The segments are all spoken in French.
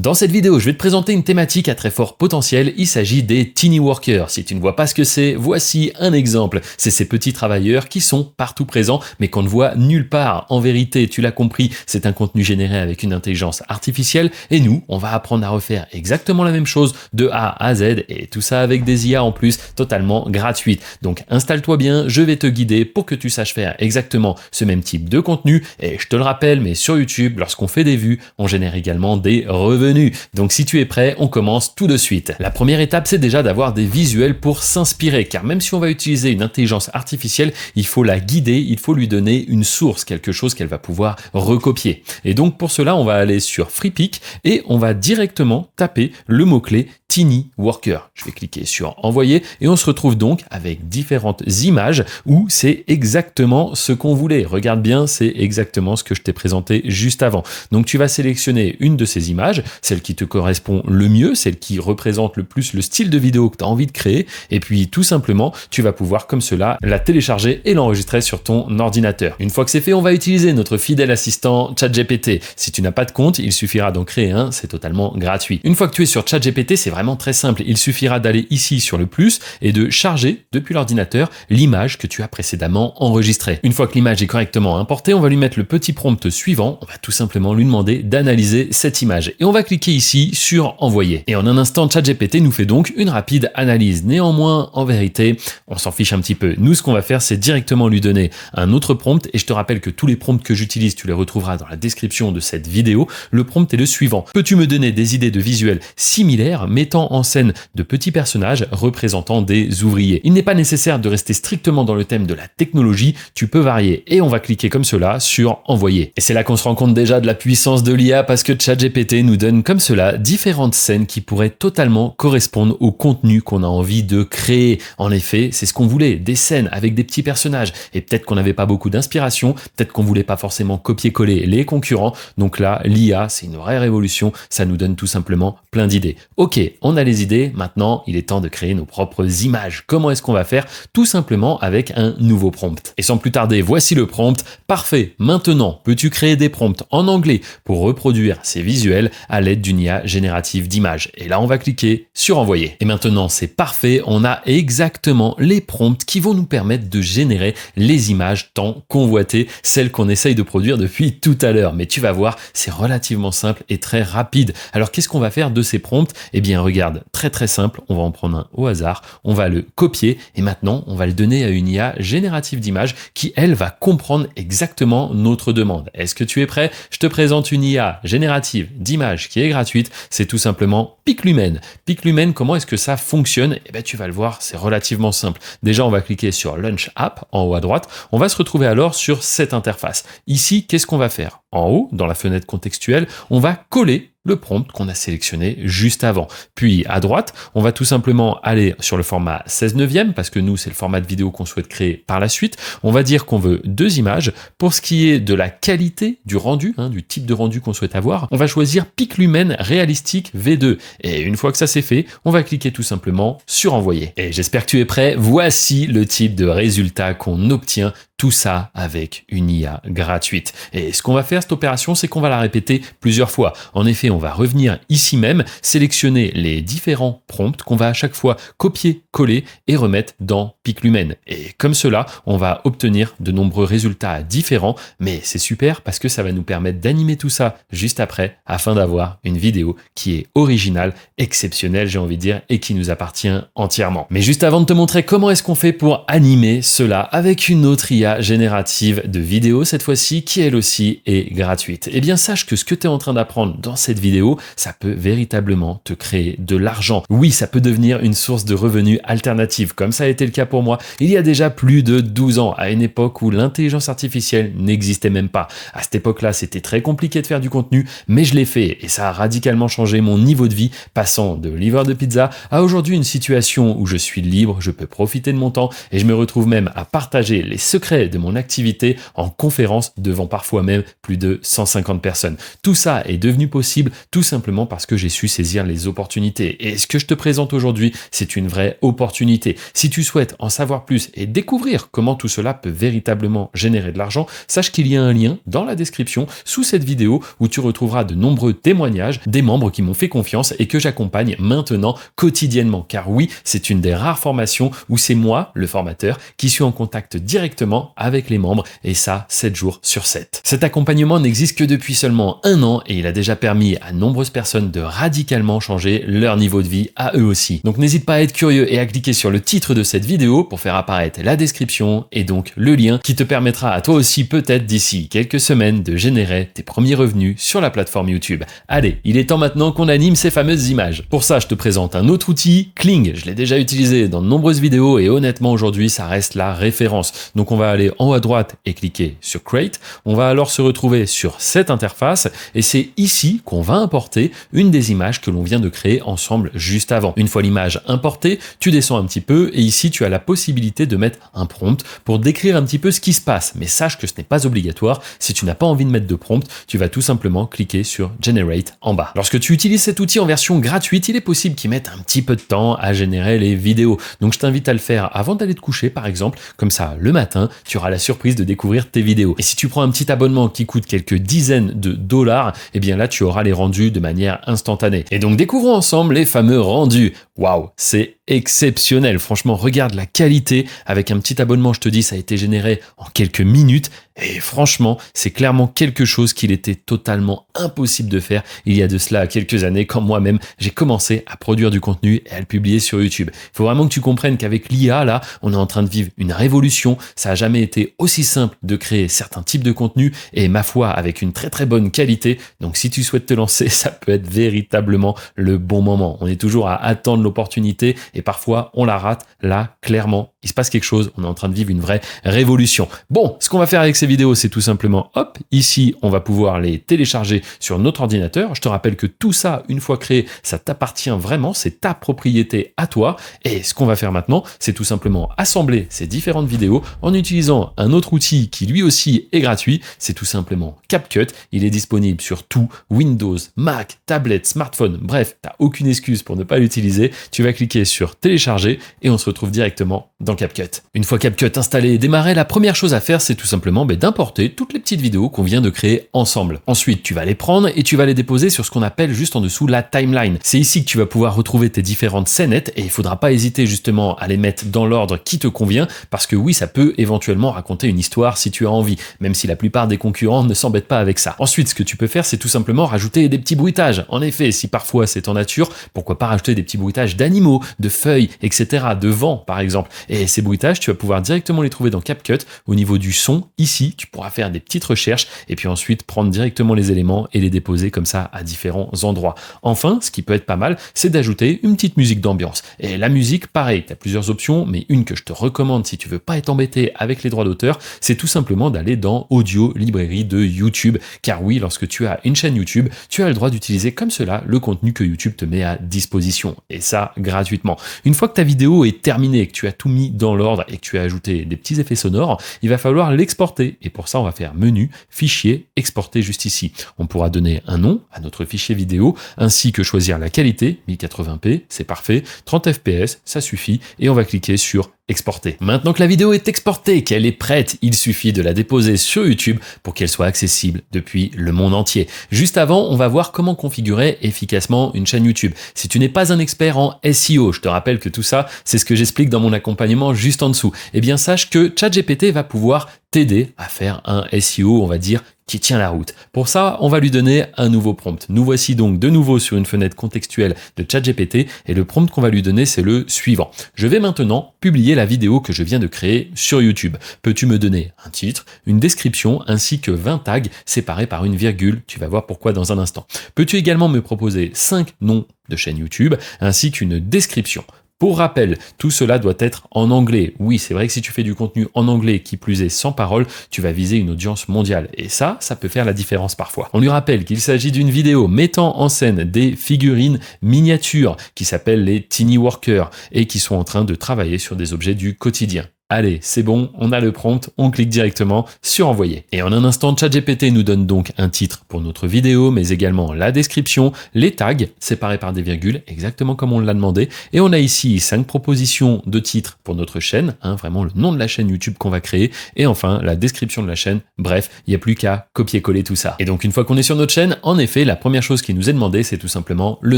Dans cette vidéo, je vais te présenter une thématique à très fort potentiel, il s'agit des Tiny Workers. Si tu ne vois pas ce que c'est, voici un exemple. C'est ces petits travailleurs qui sont partout présents, mais qu'on ne voit nulle part. En vérité, tu l'as compris, c'est un contenu généré avec une intelligence artificielle, et nous, on va apprendre à refaire exactement la même chose de A à Z, et tout ça avec des IA en plus, totalement gratuites. Donc installe-toi bien, je vais te guider pour que tu saches faire exactement ce même type de contenu, et je te le rappelle, mais sur YouTube, lorsqu'on fait des vues, on génère également des revenus. Donc si tu es prêt, on commence tout de suite. La première étape, c'est déjà d'avoir des visuels pour s'inspirer, car même si on va utiliser une intelligence artificielle, il faut la guider, il faut lui donner une source, quelque chose qu'elle va pouvoir recopier. Et donc pour cela, on va aller sur Freepik et on va directement taper le mot-clé Tiny Worker. Je vais cliquer sur envoyer et on se retrouve donc avec différentes images où c'est exactement ce qu'on voulait. Regarde bien, c'est exactement ce que je t'ai présenté juste avant. Donc tu vas sélectionner une de ces images, celle qui te correspond le mieux, celle qui représente le plus le style de vidéo que tu as envie de créer, et puis tout simplement, tu vas pouvoir comme cela la télécharger et l'enregistrer sur ton ordinateur. Une fois que c'est fait, on va utiliser notre fidèle assistant ChatGPT. Si tu n'as pas de compte, il suffira d'en créer un, c'est totalement gratuit. Une fois que tu es sur ChatGPT, c'est vraiment très simple. Il suffira d'aller ici sur le plus et de charger depuis l'ordinateur l'image que tu as précédemment enregistrée. Une fois que l'image est correctement importée, on va lui mettre le petit prompt suivant. On va tout simplement lui demander d'analyser cette image. Et on va cliquer ici sur envoyer. Et en un instant, ChatGPT nous fait donc une rapide analyse. Néanmoins, en vérité, on s'en fiche un petit peu. Nous, ce qu'on va faire, c'est directement lui donner un autre prompt. Et je te rappelle que tous les prompts que j'utilise, tu les retrouveras dans la description de cette vidéo. Le prompt est le suivant. Peux-tu me donner des idées de visuels similaires mettant en scène de petits personnages représentant des ouvriers? Il n'est pas nécessaire de rester strictement dans le thème de la technologie. Tu peux varier. Et on va cliquer comme cela sur envoyer. Et c'est là qu'on se rend compte déjà de la puissance de l'IA parce que ChatGPT nous donne comme cela différentes scènes qui pourraient totalement correspondre au contenu qu'on a envie de créer. En effet, c'est ce qu'on voulait, des scènes avec des petits personnages. Et peut-être qu'on n'avait pas beaucoup d'inspiration, peut-être qu'on voulait pas forcément copier-coller les concurrents. Donc là, l'IA, c'est une vraie révolution. Ça nous donne tout simplement plein d'idées. Ok, on a les idées. Maintenant, il est temps de créer nos propres images. Comment est-ce qu'on va faire? Tout simplement avec un nouveau prompt. Et sans plus tarder, voici le prompt. Parfait. Maintenant, peux-tu créer des prompts en anglais pour reproduire ces visuels à l'aide d'une IA générative d'images? Et là, on va cliquer sur envoyer. Et maintenant, c'est parfait. On a exactement les prompts qui vont nous permettre de générer les images tant convoitées, celles qu'on essaye de produire depuis tout à l'heure. Mais tu vas voir, c'est relativement simple et très rapide. Alors, qu'est-ce qu'on va faire de ces prompts? Eh bien, regarde, très simple. On va en prendre un au hasard. On va le copier et maintenant, on va le donner à une IA générative d'images qui, elle, va comprendre exactement notre demande. Est-ce que tu es prêt? Je te présente une IA générative d'images qui est gratuite. C'est tout simplement Piclumen. Piclumen, comment est-ce que ça fonctionne? Eh bien, tu vas le voir, c'est relativement simple. Déjà, on va cliquer sur Launch App en haut à droite. On va se retrouver alors sur cette interface. Ici, qu'est-ce qu'on va faire? En haut, dans la fenêtre contextuelle, on va coller le prompt qu'on a sélectionné juste avant. Puis à droite, on va tout simplement aller sur le format 16:9 parce que nous, c'est le format de vidéo qu'on souhaite créer par la suite. On va dire qu'on veut 2 images. Pour ce qui est de la qualité du rendu, du type de rendu qu'on souhaite avoir, on va choisir Piclumen Réalistique V2. Et une fois que ça c'est fait, on va cliquer tout simplement sur envoyer. Et j'espère que tu es prêt. Voici le type de résultat qu'on obtient. Tout ça avec une IA gratuite. Et ce qu'on va faire, cette opération, c'est qu'on va la répéter plusieurs fois. En effet, on va revenir ici même, sélectionner les différents prompts qu'on va à chaque fois copier, coller et remettre dans Piclumen. Et comme cela, on va obtenir de nombreux résultats différents, mais c'est super parce que ça va nous permettre d'animer tout ça juste après afin d'avoir une vidéo qui est originale, exceptionnelle, j'ai envie de dire, et qui nous appartient entièrement. Mais juste avant de te montrer comment est-ce qu'on fait pour animer cela avec une autre IA générative de vidéos, cette fois-ci, qui elle aussi est gratuite. Eh bien, sache que ce que tu es en train d'apprendre dans cette vidéo, ça peut véritablement te créer de l'argent. Oui, ça peut devenir une source de revenus alternative, comme ça a été le cas pour moi il y a déjà plus de 12 ans, à une époque où l'intelligence artificielle n'existait même pas. À cette époque-là, c'était très compliqué de faire du contenu, mais je l'ai fait et ça a radicalement changé mon niveau de vie, passant de livreur de pizza à aujourd'hui une situation où je suis libre, je peux profiter de mon temps et je me retrouve même à partager les secrets fait de mon activité en conférence devant parfois même plus de 150 personnes. Tout ça est devenu possible tout simplement parce que j'ai su saisir les opportunités. Et ce que je te présente aujourd'hui, c'est une vraie opportunité. Si tu souhaites en savoir plus et découvrir comment tout cela peut véritablement générer de l'argent, sache qu'il y a un lien dans la description sous cette vidéo où tu retrouveras de nombreux témoignages des membres qui m'ont fait confiance et que j'accompagne maintenant quotidiennement. Car oui, c'est une des rares formations où c'est moi, le formateur, qui suis en contact directement avec les membres et ça, 7 jours sur 7. Cet accompagnement n'existe que depuis seulement 1 an et il a déjà permis à nombreuses personnes de radicalement changer leur niveau de vie à eux aussi. Donc n'hésite pas à être curieux et à cliquer sur le titre de cette vidéo pour faire apparaître la description et donc le lien qui te permettra à toi aussi peut-être d'ici quelques semaines de générer tes premiers revenus sur la plateforme YouTube. Allez, il est temps maintenant qu'on anime ces fameuses images. Pour ça, je te présente un autre outil, Kling. Je l'ai déjà utilisé dans de nombreuses vidéos et honnêtement aujourd'hui, ça reste la référence. Donc on va aller en haut à droite et cliquer sur Create. On va alors se retrouver sur cette interface et c'est ici qu'on va importer une des images que l'on vient de créer ensemble juste avant. Une fois l'image importée, tu descends un petit peu et ici tu as la possibilité de mettre un prompt pour décrire un petit peu ce qui se passe. Mais sache que ce n'est pas obligatoire. Si tu n'as pas envie de mettre de prompt, tu vas tout simplement cliquer sur Generate en bas. Lorsque tu utilises cet outil en version gratuite, il est possible qu'il mette un petit peu de temps à générer les vidéos. Donc je t'invite à le faire avant d'aller te coucher par exemple. Comme ça, le matin, tu auras la surprise de découvrir tes vidéos. Et si tu prends un petit abonnement qui coûte quelques dizaines de dollars, eh bien là, tu auras les rendus de manière instantanée. Et donc découvrons ensemble les fameux rendus. Waouh, c'est exceptionnel. Franchement, regarde la qualité. Avec un petit abonnement, je te dis, ça a été généré en quelques minutes. Et franchement, c'est clairement quelque chose qu'il était totalement impossible de faire il y a de cela quelques années quand moi-même j'ai commencé à produire du contenu et à le publier sur YouTube. Il faut vraiment que tu comprennes qu'avec l'IA, là, on est en train de vivre une révolution. Ça n'a jamais été aussi simple de créer certains types de contenus et ma foi, avec une très très bonne qualité. Donc si tu souhaites te lancer, ça peut être véritablement le bon moment. On est toujours à attendre l'opportunité et parfois on la rate. Là, clairement, il se passe quelque chose. On est en train de vivre une vraie révolution. Bon, ce qu'on va faire avec ces vidéos, c'est tout simplement, hop, ici, on va pouvoir les télécharger sur notre ordinateur. Je te rappelle que tout ça, une fois créé, ça t'appartient vraiment, c'est ta propriété à toi. Et ce qu'on va faire maintenant, c'est tout simplement assembler ces différentes vidéos en utilisant un autre outil qui lui aussi est gratuit. C'est tout simplement CapCut. Il est disponible sur tout, Windows, Mac, tablette, smartphone. Bref, t'as aucune excuse pour ne pas l'utiliser. Tu vas cliquer sur télécharger et on se retrouve directement dans CapCut. Une fois CapCut installé et démarré, la première chose à faire, c'est tout simplement d'importer toutes les petites vidéos qu'on vient de créer ensemble. Ensuite, tu vas les prendre et tu vas les déposer sur ce qu'on appelle juste en dessous la timeline. C'est ici que tu vas pouvoir retrouver tes différentes scénettes et il faudra pas hésiter justement à les mettre dans l'ordre qui te convient parce que oui, ça peut éventuellement raconter une histoire si tu as envie, même si la plupart des concurrents ne s'embêtent pas avec ça. Ensuite, ce que tu peux faire, c'est tout simplement rajouter des petits bruitages. En effet, si parfois c'est en nature, pourquoi pas rajouter des petits bruitages d'animaux, de feuilles, etc., de vent par exemple. Et ces bruitages, tu vas pouvoir directement les trouver dans CapCut au niveau du son. Ici, tu pourras faire des petites recherches et puis ensuite prendre directement les éléments et les déposer comme ça à différents endroits. Enfin, ce qui peut être pas mal, c'est d'ajouter une petite musique d'ambiance. Et la musique, pareil, tu as plusieurs options, mais une que je te recommande si tu veux pas être embêté avec les droits d'auteur, c'est tout simplement d'aller dans Audio Librairie de YouTube. Car oui, lorsque tu as une chaîne YouTube, tu as le droit d'utiliser comme cela le contenu que YouTube te met à disposition. Et ça, gratuitement. Une fois que ta vidéo est terminée, que tu as tout mis dans l'ordre et que tu as ajouté des petits effets sonores, il va falloir l'exporter. Et pour ça, on va faire menu, fichier, exporter juste ici. On pourra donner un nom à notre fichier vidéo, ainsi que choisir la qualité, 1080p, c'est parfait, 30 fps, ça suffit, et on va cliquer sur exporter. Maintenant que la vidéo est exportée, qu'elle est prête, il suffit de la déposer sur YouTube pour qu'elle soit accessible depuis le monde entier. Juste avant, on va voir comment configurer efficacement une chaîne YouTube. Si tu n'es pas un expert en SEO, je te rappelle que tout ça, c'est ce que j'explique dans mon accompagnement juste en dessous. Eh bien, sache que ChatGPT va pouvoir t'aider à faire un SEO, on va dire, qui tient la route. Pour ça, on va lui donner un nouveau prompt. Nous voici donc de nouveau sur une fenêtre contextuelle de ChatGPT et le prompt qu'on va lui donner, c'est le suivant. Je vais maintenant publier la vidéo que je viens de créer sur YouTube. Peux-tu me donner un titre, une description ainsi que 20 tags séparés par une virgule? Tu vas voir pourquoi dans un instant. Peux-tu également me proposer 5 noms de chaînes YouTube ainsi qu'une description? Pour rappel, tout cela doit être en anglais. Oui, c'est vrai que si tu fais du contenu en anglais, qui plus est sans parole, tu vas viser une audience mondiale. Et ça peut faire la différence parfois. On lui rappelle qu'il s'agit d'une vidéo mettant en scène des figurines miniatures qui s'appellent les Tiny Workers et qui sont en train de travailler sur des objets du quotidien. Allez, c'est bon, on a le prompt, on clique directement sur envoyer. Et en un instant, ChatGPT nous donne donc un titre pour notre vidéo, mais également la description, les tags séparés par des virgules, exactement comme on l'a demandé. Et on a ici 5 propositions de titres pour notre chaîne, vraiment le nom de la chaîne YouTube qu'on va créer, et enfin la description de la chaîne. Bref, il n'y a plus qu'à copier-coller tout ça. Et donc une fois qu'on est sur notre chaîne, en effet, la première chose qui nous est demandée, c'est tout simplement le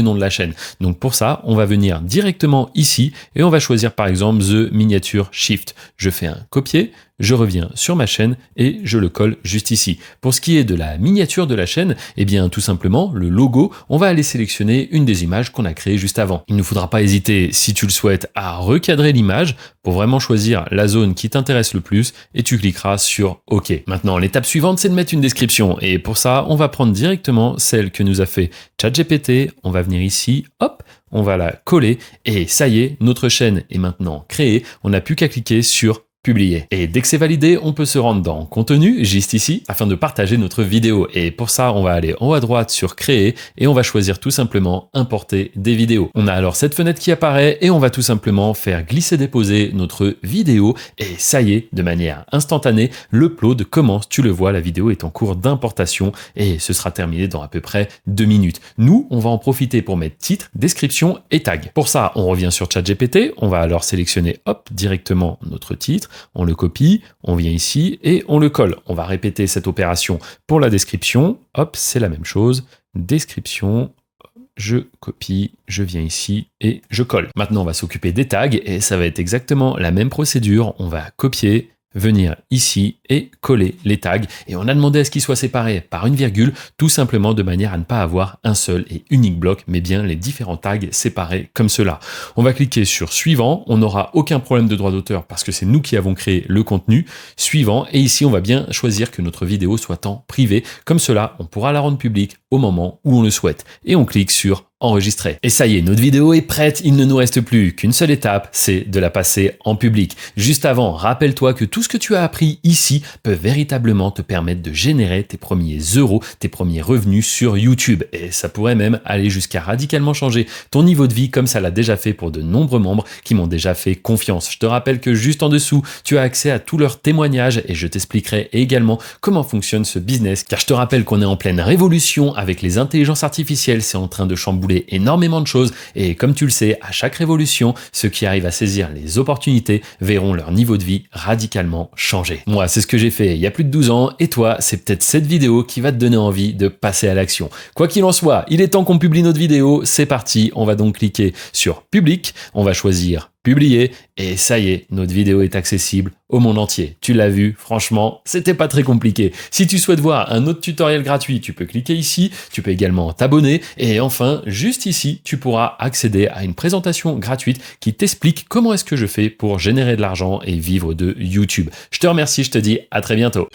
nom de la chaîne. Donc pour ça, on va venir directement ici et on va choisir par exemple The Miniature Shift. Je fais un copier, je reviens sur ma chaîne et je le colle juste ici. Pour ce qui est de la miniature de la chaîne, eh bien tout simplement le logo, on va aller sélectionner une des images qu'on a créées juste avant. Il ne faudra pas hésiter, si tu le souhaites, à recadrer l'image pour vraiment choisir la zone qui t'intéresse le plus et tu cliqueras sur OK. Maintenant, l'étape suivante, c'est de mettre une description et pour ça, on va prendre directement celle que nous a fait ChatGPT. On va venir ici, hop, on va la coller et ça y est, notre chaîne est maintenant créée. On n'a plus qu'à cliquer sur publier. Et dès que c'est validé, on peut se rendre dans contenu, juste ici, afin de partager notre vidéo. Et pour ça, on va aller en haut à droite sur créer et on va choisir tout simplement importer des vidéos. On a alors cette fenêtre qui apparaît et on va tout simplement faire glisser-déposer notre vidéo et ça y est, de manière instantanée, l'upload commence. Tu le vois, la vidéo est en cours d'importation et ce sera terminé dans à peu près 2 minutes. Nous, on va en profiter pour mettre titre, description et tag. Pour ça, on revient sur ChatGPT. On va alors sélectionner, hop, directement notre titre. On le copie, on vient ici et on le colle. On va répéter cette opération pour la description. Hop, c'est la même chose. Description, je copie, je viens ici et je colle. Maintenant, on va s'occuper des tags et ça va être exactement la même procédure. On va copier, venir ici et coller les tags. Et on a demandé à ce qu'ils soient séparés par une virgule, tout simplement de manière à ne pas avoir un seul et unique bloc, mais bien les différents tags séparés comme cela. On va cliquer sur suivant. On n'aura aucun problème de droit d'auteur parce que c'est nous qui avons créé le contenu. Suivant. Et ici, on va bien choisir que notre vidéo soit en privé. Comme cela, on pourra la rendre publique au moment où on le souhaite. Et on clique sur enregistrer. Et ça y est, notre vidéo est prête, il ne nous reste plus qu'une seule étape, c'est de la passer en public. Juste avant, rappelle-toi que tout ce que tu as appris ici peut véritablement te permettre de générer tes premiers euros, tes premiers revenus sur YouTube. Et ça pourrait même aller jusqu'à radicalement changer ton niveau de vie comme ça l'a déjà fait pour de nombreux membres qui m'ont déjà fait confiance. Je te rappelle que juste en dessous, tu as accès à tous leurs témoignages et je t'expliquerai également comment fonctionne ce business car je te rappelle qu'on est en pleine révolution avec les intelligences artificielles, c'est en train de chambouler énormément de choses et comme tu le sais, à chaque révolution, ceux qui arrivent à saisir les opportunités verront leur niveau de vie radicalement changer. Moi, c'est ce que j'ai fait il y a plus de 12 ans et toi, c'est peut-être cette vidéo qui va te donner envie de passer à l'action. Quoi qu'il en soit, il est temps qu'on publie notre vidéo, c'est parti, on va donc cliquer sur public, on va choisir publier et ça y est, notre vidéo est accessible au monde entier. Tu l'as vu, franchement, c'était pas très compliqué. Si tu souhaites voir un autre tutoriel gratuit, tu peux cliquer ici, tu peux également t'abonner et enfin, juste ici, tu pourras accéder à une présentation gratuite qui t'explique comment est-ce que je fais pour générer de l'argent et vivre de YouTube. Je te remercie, je te dis à très bientôt.